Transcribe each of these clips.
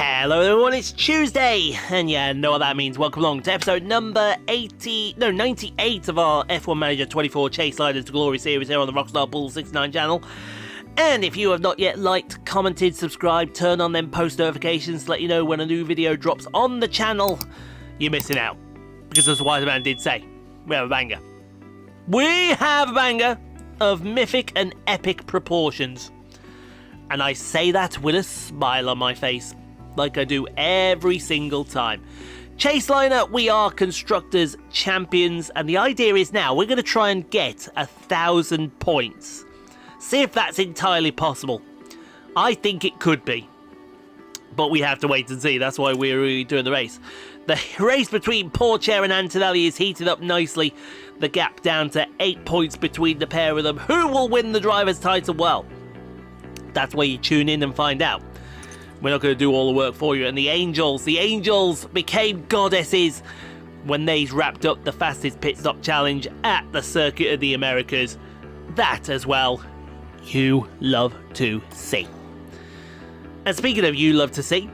Hello everyone, it's Tuesday, and yeah, know what that means. Welcome along to episode number 98 of our F1 Manager 24 Chaseliner to Glory series here on the Rockstar Bull 69 channel. And if you have not yet liked, commented, subscribed, turn on them post notifications to let you know when a new video drops on the channel, you're missing out. Because as the wise man did say, we have a banger. We have a banger of mythic and epic proportions. And I say that with a smile on my face, like I do every single time. Chaseliner, we are constructors champions, and the idea is now we're going to try and get 1,000 points. See if that's entirely possible. I think it could be, but we have to wait and see. That's why we're really doing the race. The race between Pourchaire and Antonelli is heated up nicely. The gap down to 8 points between the pair of them. Who will win the driver's title? Well, that's where you tune in and find out. We're not going to do all the work for you. And the Angels became goddesses when they wrapped up the fastest pit stop challenge at the Circuit of the Americas. That as well, you love to see. And speaking of you love to see,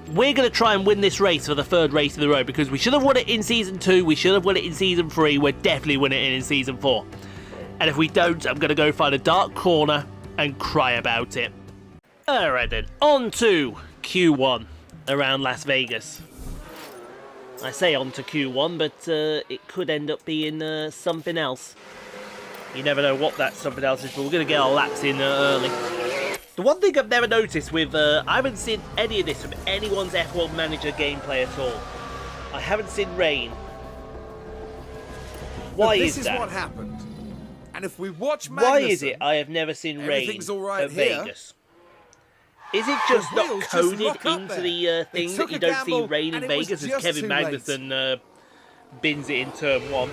we're going to try and win this race for the third race in the row, because we should have won it in Season 2, we should have won it in Season 3, we're definitely winning it in Season 4. And if we don't, I'm going to go find a dark corner and cry about it. Alright then, on to Q1 around Las Vegas. I say on to Q1, but it could end up being something else. You never know what that something else is, but we're going to get our laps in early. The one thing I've never noticed with, I haven't seen any of this from anyone's F1 Manager gameplay at all. I haven't seen rain. Why is that? This is what happened. And if we watch Magnussen, why is it I have never seen rain at Vegas? Is it just not coded into the thing that you don't see rain in Vegas, as Kevin Magnussen bins it in turn 1?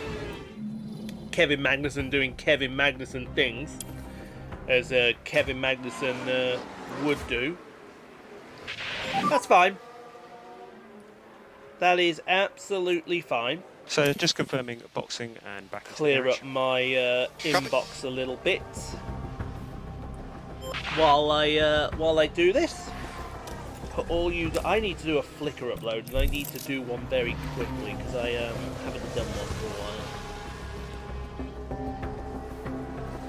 Kevin Magnussen doing Kevin Magnussen things, as Kevin Magnussen would do. That's fine. That is absolutely fine. So just confirming boxing and back. Clear up my inbox a little bit while I do this. Put all you. I need to do a Flickr upload, and I need to do one very quickly because I haven't done one for a while.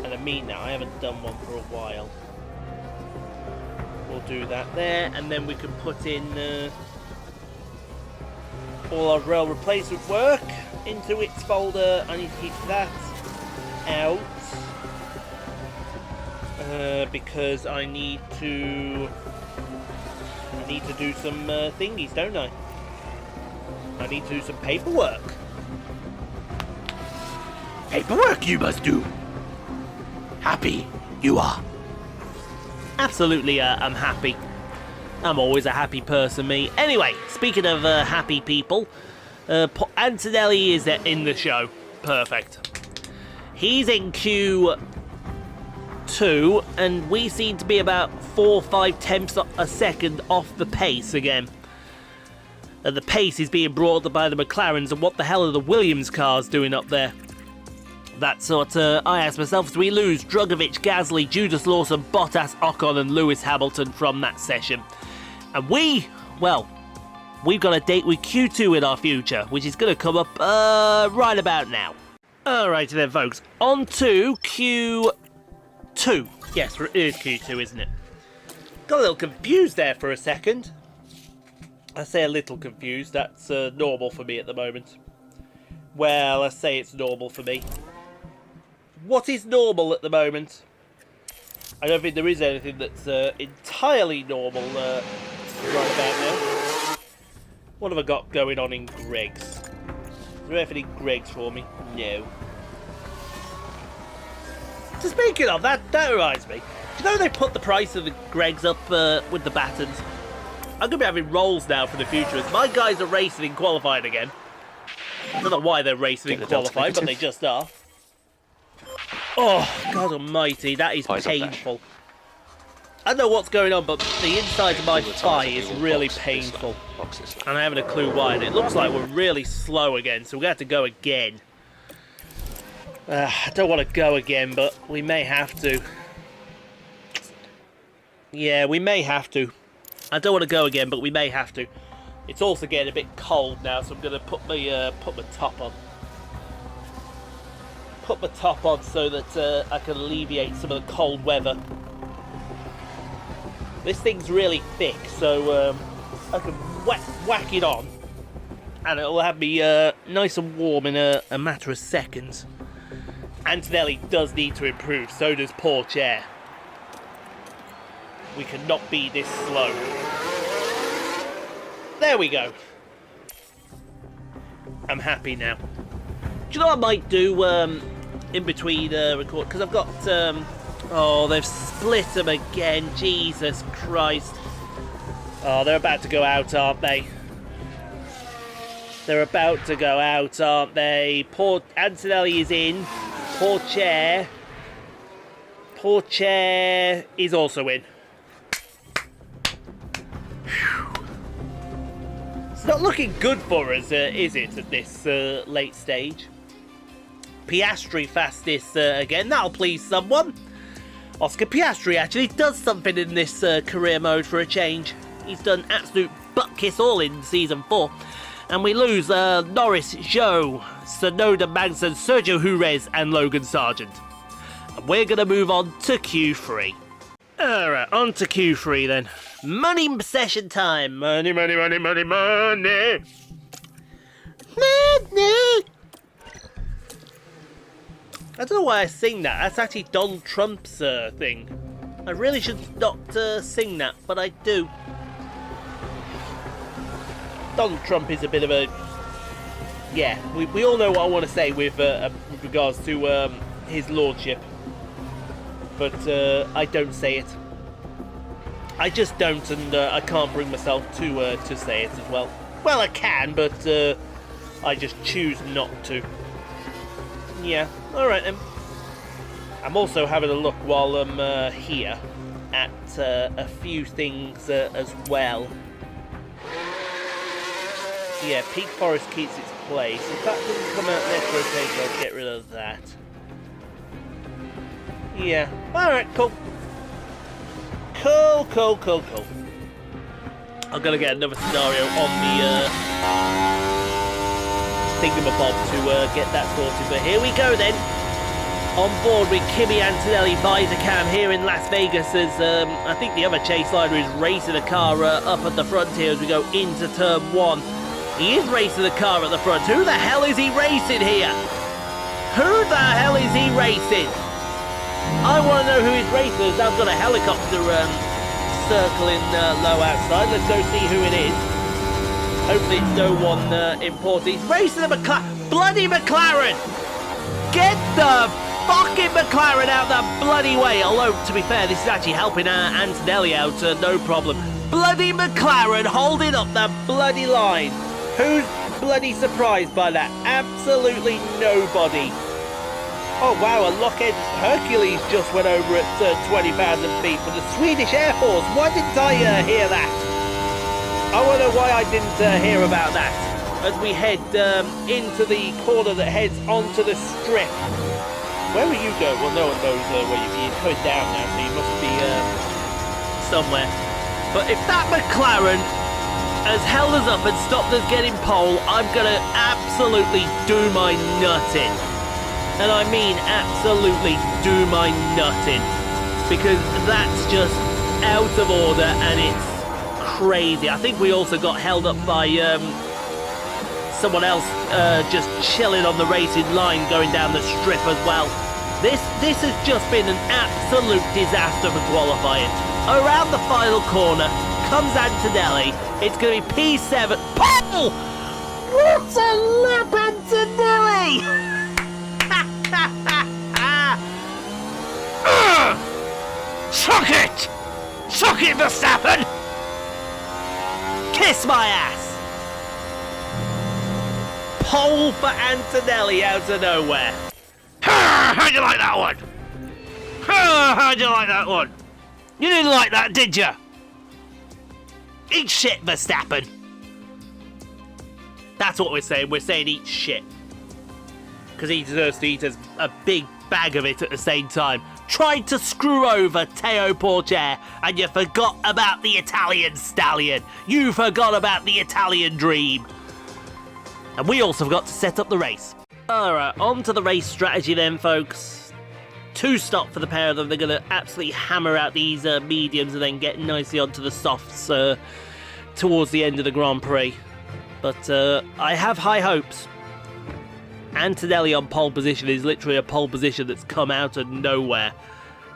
And I mean that I haven't done one for a while. We'll do that there, and then we can put in all our rail replacement work into its folder. I need to keep that out because I need to do some thingies, don't I? I need to do some paperwork. Paperwork you must do. Happy you are. Absolutely, I'm happy. I'm always a happy person, me. Anyway, speaking of happy people, Antonelli is in the show. Perfect. He's in Q2, and we seem to be about 4 or 5 tenths a second off the pace again. The pace is being brought up by the McLarens, and what the hell are the Williams cars doing up there? That's what I ask myself. So we lose Drugovich, Gasly, Judas Lawson, Bottas, Ocon, and Lewis Hamilton from that session. And we've got a date with Q2 in our future, which is going to come up right about now. Alrighty then, folks. On to Q2. Yes, it is Q2, isn't it? Got a little confused there for a second. I say a little confused. That's normal for me at the moment. Well, I say it's normal for me. What is normal at the moment? I don't think there is anything that's entirely normal right about now. What have I got going on in Greg's? Is there anything in Greg's for me? No. So speaking of, that reminds me. Do you know they put the price of the Greg's up with the battens? I'm going to be having rolls now for the future, as my guys are racing in qualifying again. I don't know why they're racing in qualifying, but they just are. Oh, God almighty, that is painful. I don't know what's going on, but the inside of my thigh is really painful. And I haven't a clue why. And it looks like we're really slow again, so we're going to have to go again. I don't want to go again, but we may have to. Yeah, we may have to. I don't want to go again, but we may have to. It's also getting a bit cold now, so I'm going to put my top on. Put my top on so that I can alleviate some of the cold weather. This thing's really thick, so I can whack it on, and it'll have me nice and warm in a matter of seconds. Antonelli does need to improve, so does Pourchaire. We cannot be this slow. There we go. I'm happy now. Do you know what I might do in between record? Because I've got... oh, they've split them again. Jesus Christ. Oh, they're about to go out, aren't they? They're about to go out, aren't they? Poor Antonelli is in. Pourchaire is also in. Whew. It's not looking good for us, is it, at this late stage? Piastri fastest again. That'll please someone. Oscar Piastri actually does something in this career mode for a change. He's done absolute butt kiss all in season 4. And we lose Norris, Zhou, Sonoda Magnussen, Sergio Jerez and Logan Sargent. And we're going to move on to Q3. Alright, on to Q3 then. Money session time. Money, money, money, money, money. Money. I don't know why I sing that. That's actually Donald Trump's thing. I really should not sing that, but I do. Donald Trump is a bit of a... Yeah, we all know what I want to say with regards to his lordship. But I don't say it. I just don't, and I can't bring myself to say it as well. Well, I can, but I just choose not to. Yeah, alright then. I'm also having a look while I'm here at a few things as well. Yeah, Peak Forest keeps its place. If that doesn't come out next rotation, I'll get rid of that. Yeah, alright, cool. Cool. I'm gonna get another scenario on the thingamabob to get that sorted, but here we go then. On board with Kimi Antonelli visor cam here in Las Vegas as I think the other Chaseliner is racing a car up at the front here as we go into turn 1. He is racing the car at the front. Who the hell is he racing here? Who the hell is he racing? I want to know who he's racing. I've got a helicopter circling low outside. Let's go see who it is. Hopefully it's no one important. He's racing the bloody McLaren! Get the fucking McLaren out the bloody way! Although, to be fair, this is actually helping Antonelli out, no problem. Bloody McLaren holding up the bloody line. Who's bloody surprised by that? Absolutely nobody. Oh wow, a Lockheed Hercules just went over at 20,000 feet for the Swedish Air Force. Why didn't I hear that? I wonder why I didn't hear about that. As we head into the corner that heads onto the strip. Where will you go? Well, no one knows where you're going down now, so you must be somewhere. But if that McLaren has held us up and stopped us getting pole, I'm going to absolutely do my nutting. And I mean absolutely do my nutting. Because that's just out of order and it's crazy. I think we also got held up by someone else just chilling on the racing line going down the strip as well. This has just been an absolute disaster for qualifying. Around the final corner comes Antonelli. It's going to be P7. Pole! What a lap, Antonelli! Suck it! Suck it, Verstappen! Kiss my ass! Pole for Antonelli out of nowhere. How'd you like that one? How'd you like that one? You didn't like that, did you? Eat shit, Verstappen. That's what we're saying. We're saying eat shit. Because he deserves to eat a big bag of it at the same time. tried to screw over Theo Pourchaire, and you forgot about the Italian stallion. You forgot about the Italian dream. And we also forgot to set up the race. Alright, on to the race strategy then, folks. 2 stop for the pair of them. They're going to absolutely hammer out these mediums and then get nicely onto the softs towards the end of the Grand Prix. But I have high hopes. Antonelli on pole position is literally a pole position that's come out of nowhere.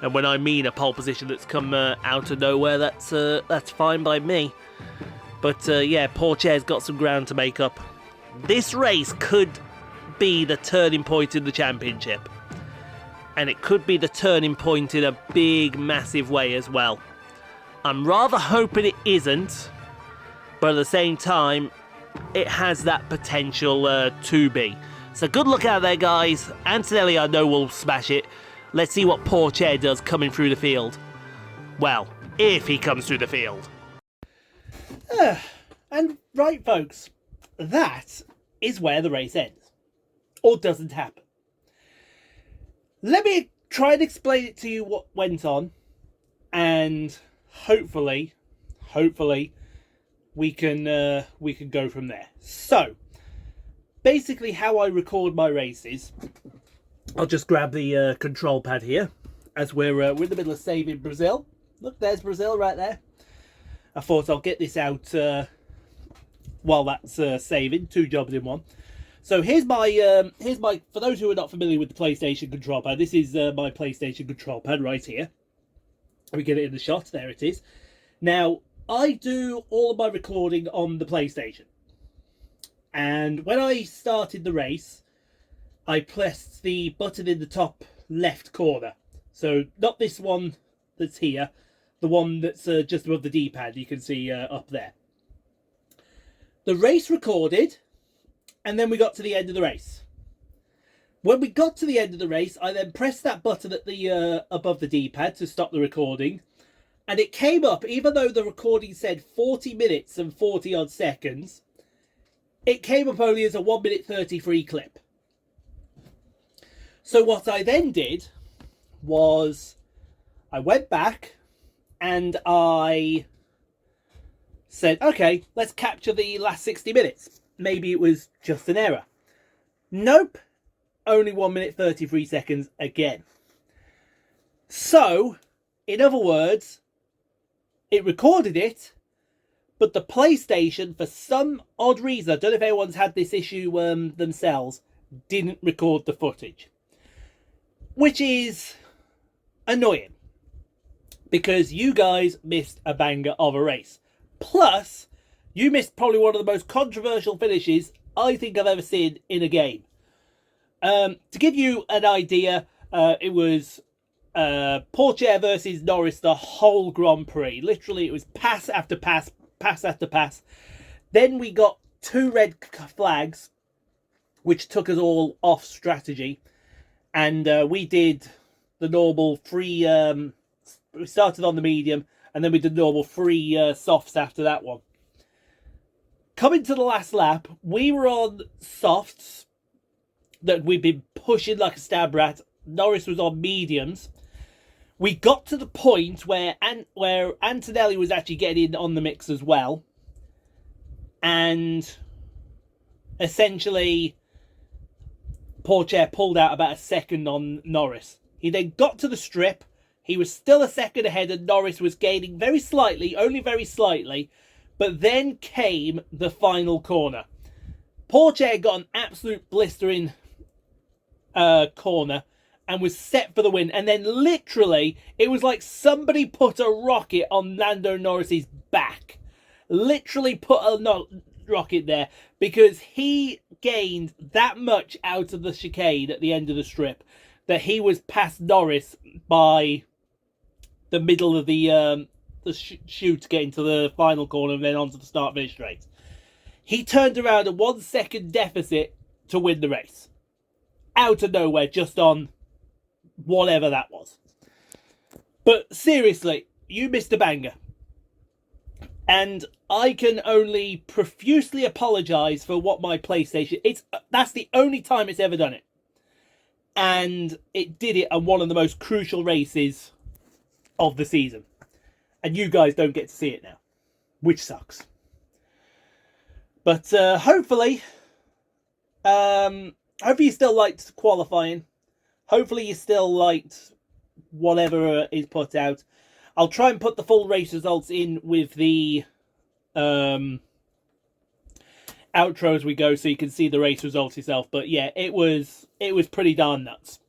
And when I mean a pole position that's come out of nowhere, that's fine by me. But yeah, Pourchaire's got some ground to make up. This race could be the turning point in the championship. And it could be the turning point in a big, massive way as well. I'm rather hoping it isn't. But at the same time, it has that potential to be. So good luck out there, guys. Antonelli, I know, will smash it. Let's see what Pourchaire does coming through the field. Well, if he comes through the field. And right, folks, that is where the race ends. Or doesn't happen. Let me try and explain it to you what went on. And hopefully, we can go from there. So, basically how I record my races, I'll just grab the control pad here, as we're in the middle of saving Brazil. Look, there's Brazil right there. I thought I'll get this out while that's saving, 2 jobs in one. So here's my, for those who are not familiar with the PlayStation control pad, this is my PlayStation control pad right here. We get it in the shot, there it is. Now, I do all of my recording on the PlayStation. And when I started the race, I pressed the button in the top left corner. So not this one that's here, the one that's just above the D-pad, you can see up there. The race recorded, and then we got to the end of the race. When we got to the end of the race, I then pressed that button at the above the D-pad to stop the recording. And it came up, even though the recording said 40 minutes and 40 odd seconds, it came up only as a 1 minute 33 clip. So what I then did was I went back and I said, okay, let's capture the last 60 minutes. Maybe it was just an error. Nope, only 1 minute 33 seconds again. So, in other words, it recorded it, but the PlayStation, for some odd reason, I don't know if anyone's had this issue themselves, didn't record the footage. Which is annoying, because you guys missed a banger of a race. Plus, you missed probably one of the most controversial finishes I think I've ever seen in a game. To give you an idea, it was Pourchaire versus Norris the whole Grand Prix. Literally, it was pass after pass, pass after pass. Then we got 2 red flags, which took us all off strategy. And we did the normal 3... we started on the medium, and then we did normal 3 softs after that one. Coming to the last lap, we were on softs that we'd been pushing like a stab rat. Norris was on mediums. We got to the point where Antonelli was actually getting in on the mix as well. And essentially, Pourchaire pulled out about a second on Norris. He then got to the strip. He was still a second ahead and Norris was gaining very slightly, only very slightly. But then came the final corner. Pourchaire got an absolute blistering corner and was set for the win. And then literally, it was like somebody put a rocket on Lando Norris's back. Literally put a rocket there, because he gained that much out of the chicane at the end of the strip that he was past Norris by the middle of the chute, getting to the final corner and then onto the start-finish straight. He turned around a 1 second deficit to win the race. Out of nowhere, just on whatever that was. But seriously, you missed a banger. And I can only profusely apologise for what my PlayStation... That's the only time it's ever done it. And it did it on one of the most crucial races of the season. And you guys don't get to see it now, which sucks. But hopefully you still liked qualifying. Hopefully you still liked whatever is put out. I'll try and put the full race results in with the outro as we go, so you can see the race results yourself. But yeah, it was pretty darn nuts.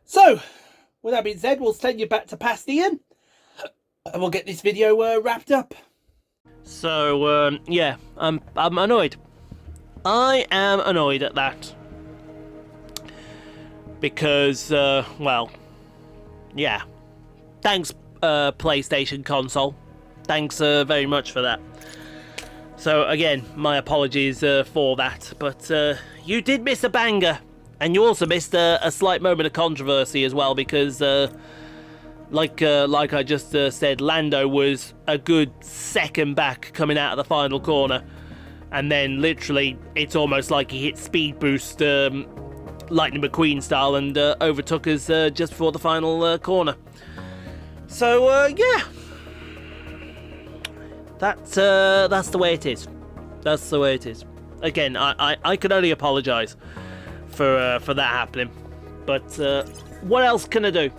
So, with that being said, we'll send you back to past Ian, and we'll get this video wrapped up. So yeah, I'm annoyed. I am annoyed at that because well, yeah. Thanks, PlayStation console. Thanks very much for that. So again, my apologies for that. But you did miss a banger, and you also missed a slight moment of controversy as well, because like I just said, Lando was a good second back coming out of the final corner, and then literally it's almost like he hit speed boost Lightning McQueen style and overtook us just before the final corner. So yeah, that's the way it is. That's the way it is. Again, I can only apologise for that happening, but what else can I do?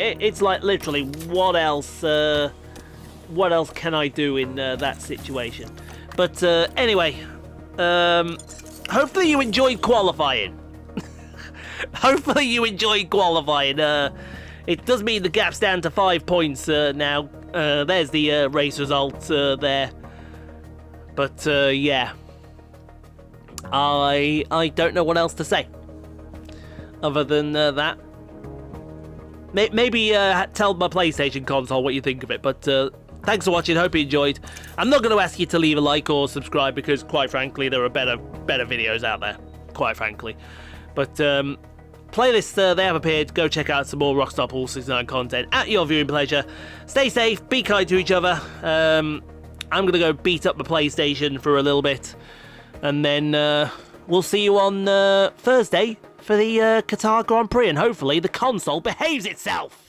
It's like literally what else can I do in that situation? But anyway, hopefully you enjoyed qualifying. Hopefully you enjoyed qualifying. It does mean the gap's down to 5 points now. There's the race result there. But yeah, I don't know what else to say other than that. Maybe tell my PlayStation console what you think of it. But thanks for watching. Hope you enjoyed. I'm not going to ask you to leave a like or subscribe, because quite frankly there are better videos out there. Quite frankly, but playlists they have appeared. Go check out some more Rockstar Pool 69 content at your viewing pleasure. Stay safe. Be kind to each other. I'm going to go beat up my PlayStation for a little bit, and then we'll see you on Thursday for the Qatar Grand Prix, and hopefully the console behaves itself.